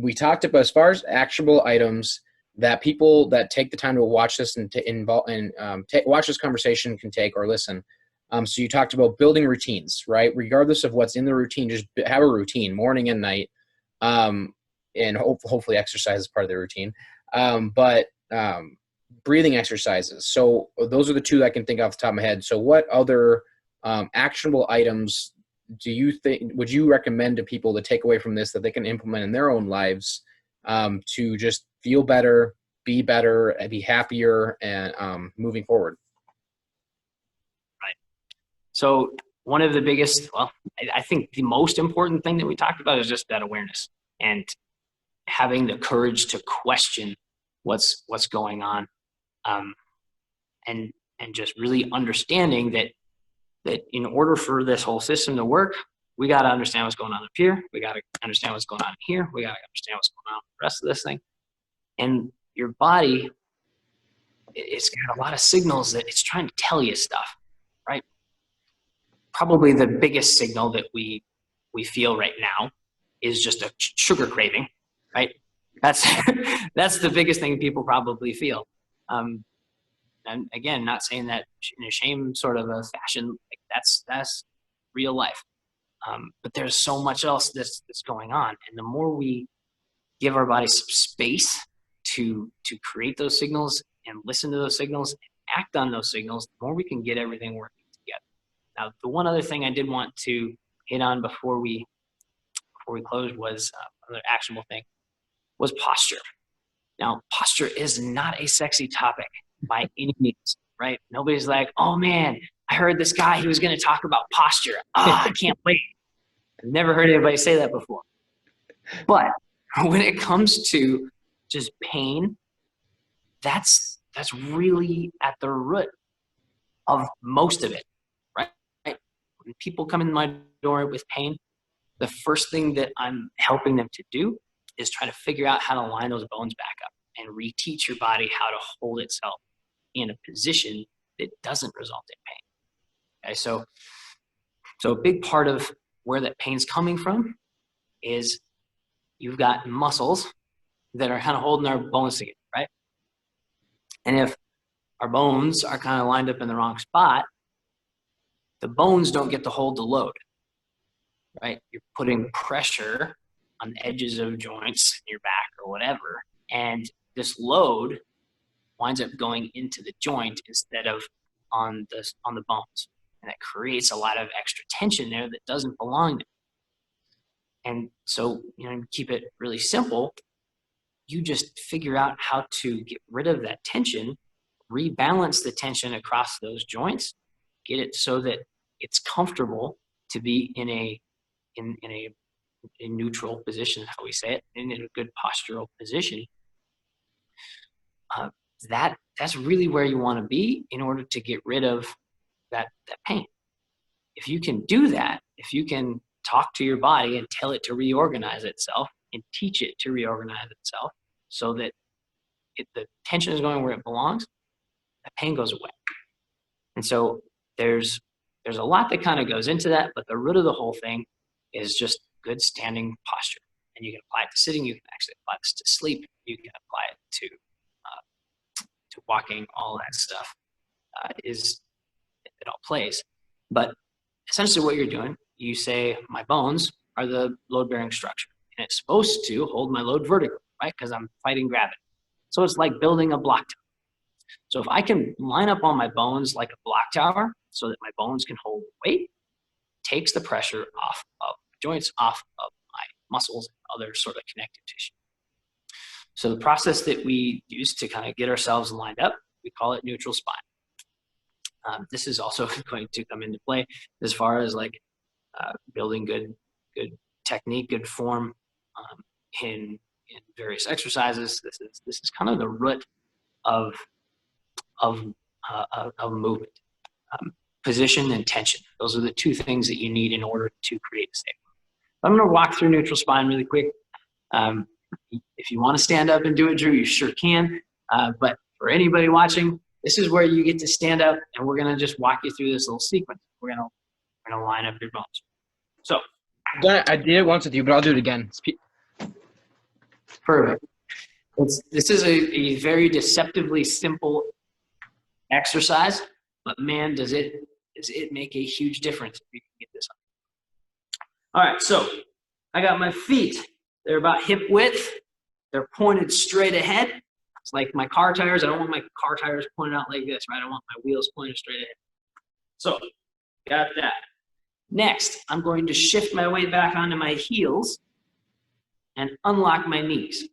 We talked about as far as actionable items that people that take the time to watch this and to involve and watch this conversation can take or listen. So you talked about building routines, right? Regardless of what's in the routine, just have a routine, morning and night, and hopefully exercise is part of the routine. But breathing exercises. So those are the two I can think off the top of my head. So what other actionable items would you recommend to people to take away from this that they can implement in their own lives to just feel better, be better, and be happier, and moving forward? Right. So one of the biggest, I think the most important thing that we talked about is just that awareness and having the courage to question what's going on, and just really understanding that in order for this whole system to work, we got to understand what's going on up here. We got to understand what's going on here. We got to understand what's going on with the rest of this thing. And your body, it's got a lot of signals that it's trying to tell you stuff, right? Probably the biggest signal that we feel right now is just a sugar craving, right? That's the biggest thing people probably feel. And again, not saying that in a shame sort of a fashion, like that's real life. But there's so much else that's going on. And the more we give our body some space to create those signals and listen to those signals and act on those signals, the more we can get everything working together. Now, the one other thing I did want to hit on before we closed was another actionable thing was posture. Now, posture is not a sexy topic by any means, right? Nobody's like, oh man, I heard this guy, he was going to talk about posture. I can't wait. I've never heard anybody say that before. But when it comes to just pain, that's really at the root of most of it, right? When people come in my door with pain, the first thing that I'm helping them to do is try to figure out how to line those bones back up and reteach your body how to hold itself in a position that doesn't result in pain. Okay, so a big part of where that pain's coming from is you've got muscles that are kind of holding our bones together, right? And if our bones are kind of lined up in the wrong spot, the bones don't get to hold the load, right? You're putting pressure on the edges of joints in your back or whatever, and this load winds up going into the joint instead of on the bones, and that creates a lot of extra tension there that doesn't belong there. And so, keep it really simple. You just figure out how to get rid of that tension, rebalance the tension across those joints, get it so that it's comfortable to be in a neutral position, how we say it, in a good postural position. That's really where you want to be in order to get rid of that pain. If you can do that, if you can talk to your body and tell it to reorganize itself and teach it to reorganize itself so that the tension is going where it belongs, that pain goes away. And so there's a lot that kind of goes into that, but the root of the whole thing is just good standing posture. And you can apply it to sitting, you can actually apply this to sleep, you can apply it to walking, all that stuff it all plays. But essentially what you're doing, you say, my bones are the load-bearing structure, and it's supposed to hold my load vertically, right? Because I'm fighting gravity. So it's like building a block tower. So if I can line up on my bones like a block tower so that my bones can hold weight, takes the pressure off of joints, off of my muscles, and other sort of connective tissue. So the process that we use to kind of get ourselves lined up, we call it neutral spine. This is also going to come into play as far as like building good technique, good form in various exercises. This is kind of the root of movement. Position and tension. Those are the two things that you need in order to create a safe one. I'm going to walk through neutral spine really quick. If you want to stand up and do it, Drew, you sure can. But for anybody watching, this is where you get to stand up, and we're going to just walk you through this little sequence. We're going to line up your bones. So I did it once with you, but I'll do it again. Perfect. This is a very deceptively simple exercise, but man, does it make a huge difference if you can get this up. All right, so I got my feet. They're about hip width. They're pointed straight ahead. It's like my car tires. I don't want my car tires pointed out like this, right? I want my wheels pointed straight ahead. So, got that. Next, I'm going to shift my weight back onto my heels and unlock my knees.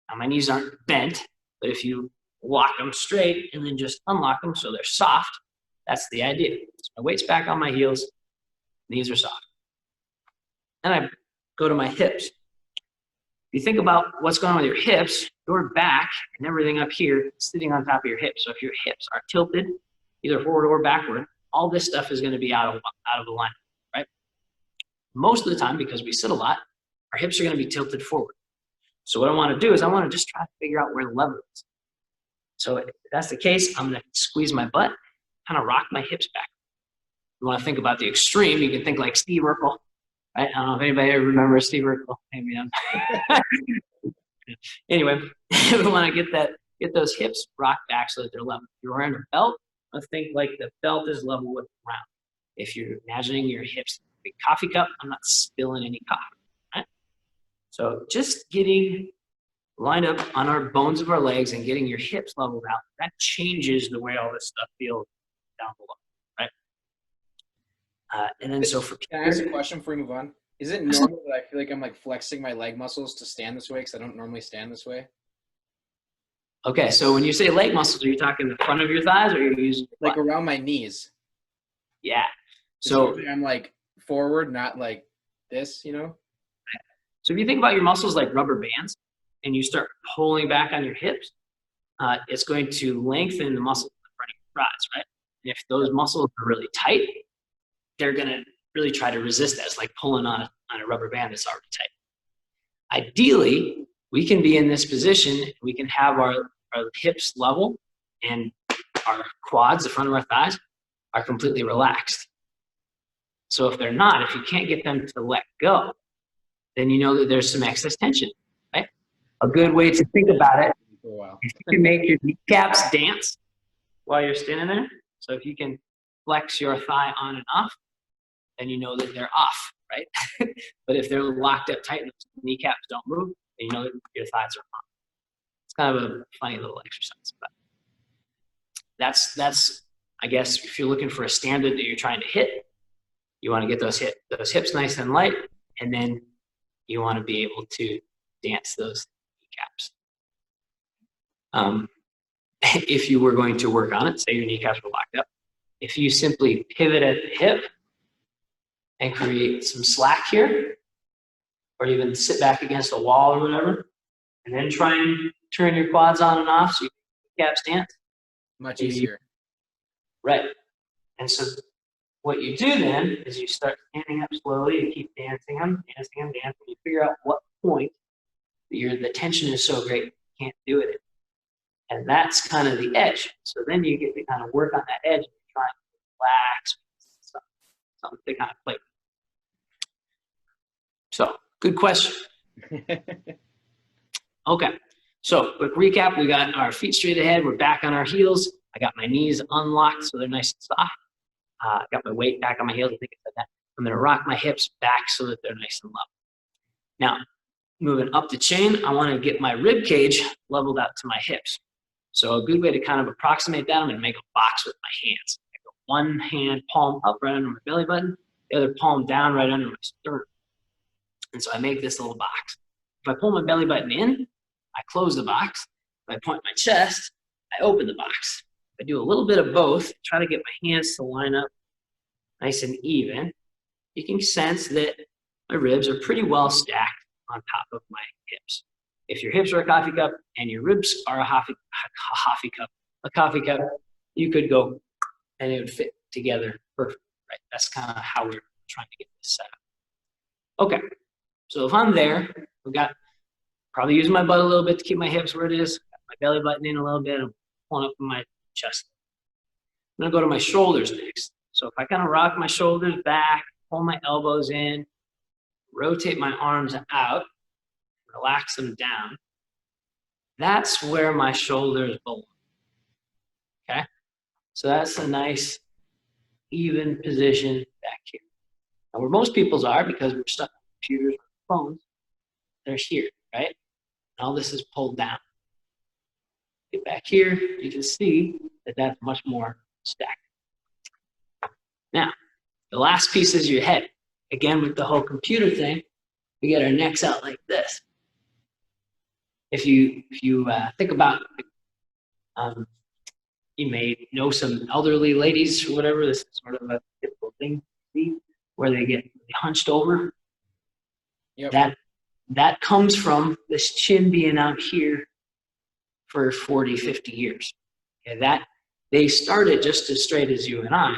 Now, my knees aren't bent, but if you lock them straight and then just unlock them so they're soft, that's the idea. So my weight's back on my heels, knees are soft. And I go to my hips. If you think about what's going on with your hips, your back and everything up here is sitting on top of your hips. So if your hips are tilted, either forward or backward, all this stuff is going to be out of alignment, right? Most of the time, because we sit a lot, our hips are going to be tilted forward. So what I want to do is I want to just try to figure out where the lever is. So if that's the case, I'm going to squeeze my butt, kind of rock my hips back. You want to think about the extreme, you can think like Steve Urkel. Right? I don't know if anybody ever remembers Steve Urkel. Maybe anyway, we want to get those hips rocked back so that they're level. If you're wearing a belt, let's think like the belt is level with the ground. If you're imagining your hips like a big coffee cup, I'm not spilling any coffee. Right? So just getting lined up on our bones of our legs and getting your hips leveled out, that changes the way all this stuff feels down below. And then so for Can I ask a question before we move on? Is it normal that I feel like I'm like flexing my leg muscles to stand this way because I don't normally stand this way? Okay, so when you say leg muscles, are you talking the front of your thighs or are you using like around my knees? Yeah. So I'm like forward, not like this, you know? So if you think about your muscles like rubber bands and you start pulling back on your hips, it's going to lengthen the muscles in the front of your thighs, right? And if those muscles are really tight, they're going to really try to resist that. It's like pulling on a rubber band that's already tight. Ideally, we can be in this position. We can have our hips level and our quads, the front of our thighs, are completely relaxed. So if they're not, if you can't get them to let go, then you know that there's some excess tension, right? A good way to think about it is you can make your kneecaps dance while you're standing there. So if you can flex your thigh on and off, then you know that they're off, right? But if they're locked up tight and the kneecaps don't move, then you know that your thighs are on. It's kind of a funny little exercise, but that's I guess if you're looking for a standard that you're trying to hit, you want to get those hips nice and light, and then you want to be able to dance those kneecaps. If you were going to work on it, say your kneecaps were locked up, if you simply pivot at the hip and create some slack here, or even sit back against a wall or whatever, and then try and turn your quads on and off so your kneecaps dance. Much easier. Right. And so what you do then is you start standing up slowly, you keep dancing them. You figure out what point the tension is so great you can't do it. And that's kind of the edge. So then you get to kind of work on that edge and try and relax, something to kind of play with. So, good question. Okay. So, quick recap. We got our feet straight ahead. We're back on our heels. I got my knees unlocked so they're nice and soft. I got my weight back on my heels. I think I said that. I'm going to rock my hips back so that they're nice and level. Now, moving up the chain, I want to get my rib cage leveled out to my hips. So a good way to kind of approximate that, I'm going to make a box with my hands. I go one hand palm up right under my belly button, the other palm down right under my sternum. And so I make this little box. If I pull my belly button in, I close the box. If I point my chest, I open the box. I do a little bit of both, try to get my hands to line up nice and even. You can sense that my ribs are pretty well stacked on top of my hips. If your hips are a coffee cup and your ribs are a coffee cup, you could go and it would fit together perfect, right? That's kind of how we're trying to get this set up. Okay, so if I'm there, I've got probably using my butt a little bit to keep my hips where it is, got my belly button in a little bit, I'm pulling up in my chest. I'm gonna go to my shoulders next. So if I kind of rock my shoulders back, pull my elbows in, rotate my arms out, relax them down, That's where my shoulders belong. Okay. So that's a nice even position back here. And where most people's are, because we're stuck on computers or phones, they're here, right? And all this is pulled down. Get back here, you can see that that's much more stacked. Now, the last piece is your head. Again, with the whole computer thing, we get our necks out like this. If you think about, um, you may know some elderly ladies or whatever. This is sort of a typical thing to see, where they get hunched over. Yep. That comes from this chin being out here for 40, 50 years. Okay, that they started just as straight as you and I.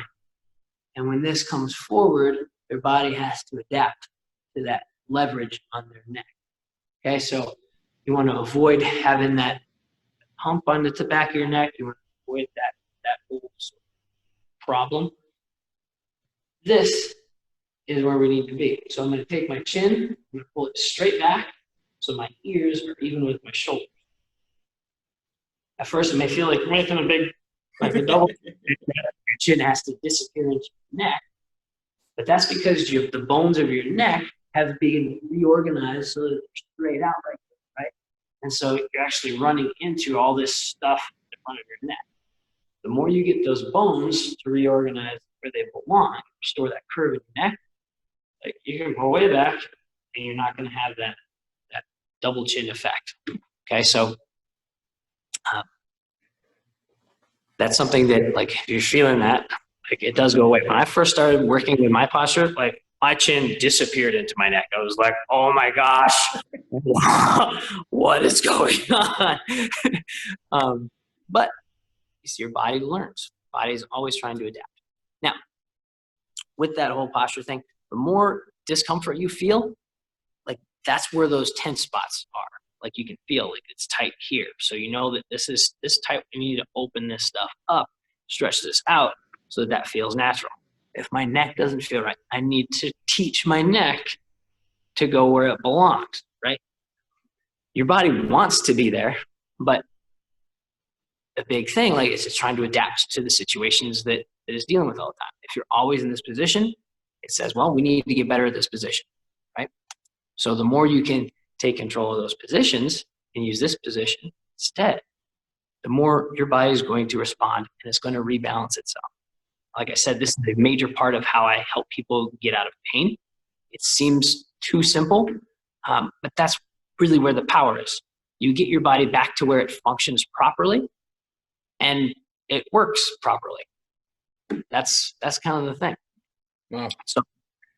And when this comes forward, their body has to adapt to that leverage on their neck. Okay, so you want to avoid having that hump on the back of your neck. You want to avoid that whole problem. This is where we need to be. So I'm going to take my chin, I'm going to pull it straight back so my ears are even with my shoulders. At first, it may feel like making a big, like a double. Your chin has to disappear into your neck, but that's because the bones of your neck have been reorganized so that they're straight out like this, right? And so you're actually running into all this stuff in front of your neck. The more you get those bones to reorganize where they belong, restore that curve in your neck, like you can go way back and you're not going to have that double chin effect. Okay, so that's something that, like, if you're feeling that, like, it does go away. When I first started working with my posture, like, my chin disappeared into my neck. I was like, oh my gosh, what is going on? But you see, your body learns. Body's always trying to adapt. Now, with that whole posture thing, the more discomfort you feel, like, that's where those tense spots are. Like, you can feel like it's tight here. So you know that this is tight. We need to open this stuff up, stretch this out so that feels natural. If my neck doesn't feel right, I need to teach my neck to go where it belongs, right? Your body wants to be there, but the big thing, like, is it's trying to adapt to the situations that it is dealing with all the time. If you're always in this position, it says, well, we need to get better at this position, right? So the more you can take control of those positions and use this position instead, the more your body is going to respond and it's going to rebalance itself. Like I said, this is a major part of how I help people get out of pain. It seems too simple, but that's really where the power is. You get your body back to where it functions properly and it works properly. That's kind of the thing. Wow.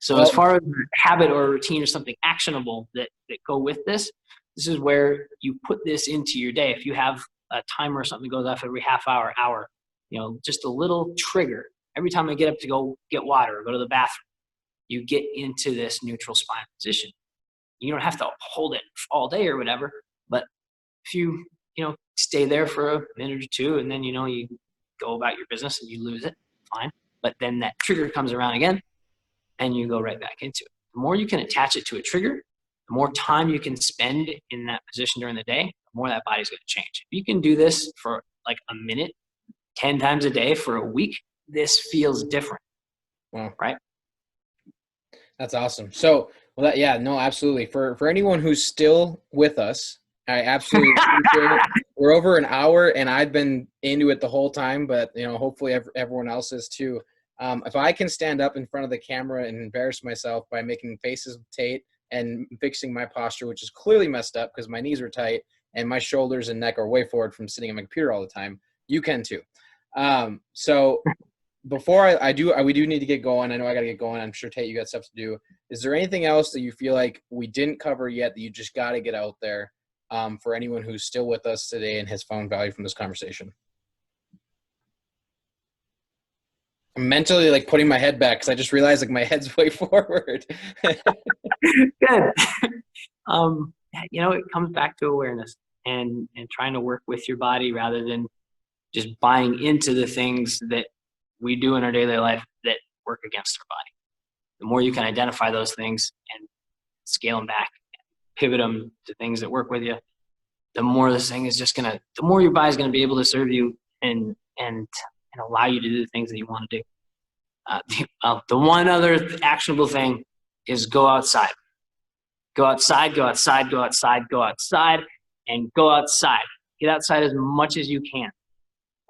So as far as a habit or a routine or something actionable that go with this is where you put this into your day. If you have a timer or something that goes off every half hour, just a little trigger. Every time I get up to go get water or go to the bathroom, you get into this neutral spine position. You don't have to hold it all day or whatever, but if you stay there for a minute or two and then you go about your business and you lose it, fine. But then that trigger comes around again and you go right back into it. The more you can attach it to a trigger, the more time you can spend in that position during the day, the more that body's going to change. If you can do this for like a minute, 10 times a day for a week, this feels different. Wow. Right? That's awesome. So, absolutely. For anyone who's still with us, I absolutely appreciate it. We're over an hour, and I've been into it the whole time, but hopefully everyone else is too. If I can stand up in front of the camera and embarrass myself by making faces with Tate and fixing my posture, which is clearly messed up because my knees are tight and my shoulders and neck are way forward from sitting on my computer all the time, you can too. So before we do need to get going. I know I got to get going. I'm sure, Tate, you got stuff to do. Is there anything else that you feel like we didn't cover yet that you just got to get out there for anyone who's still with us today and has found value from this conversation? I'm mentally like putting my head back because I just realized like my head's way forward. Good. It comes back to awareness and trying to work with your body rather than just buying into the things that we do in our daily life that work against our body. The more you can identify those things and scale them back, pivot them to things that work with you, the more this thing is just the more your body is gonna be able to serve you and allow you to do the things that you want to do. The one other actionable thing is go outside. Go outside, go outside, go outside, go outside, and go outside. Get outside as much as you can.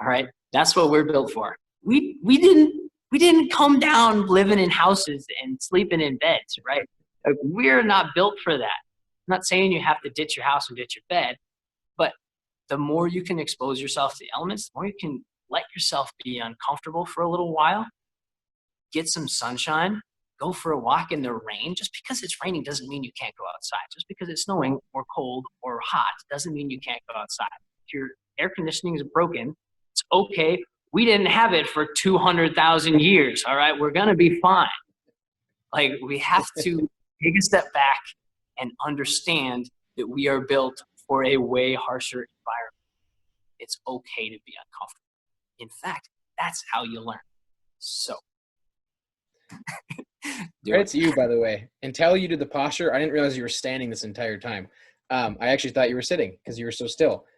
All right? That's what we're built for. We didn't come down living in houses and sleeping in beds, right? Like, we're not built for that. I'm not saying you have to ditch your house and ditch your bed, but the more you can expose yourself to the elements, the more you can let yourself be uncomfortable for a little while, get some sunshine, go for a walk in the rain. Just because it's raining doesn't mean you can't go outside. Just because it's snowing or cold or hot doesn't mean you can't go outside. If your air conditioning is broken, it's okay. We didn't have it for 200,000 years, all right? We're going to be fine. Like, we have to take a step back and understand that we are built for a way harsher environment. It's okay to be uncomfortable. In fact, that's how you learn. So. Credit to you, by the way. Until you did the posture, I didn't realize you were standing this entire time. I actually thought you were sitting because you were so still.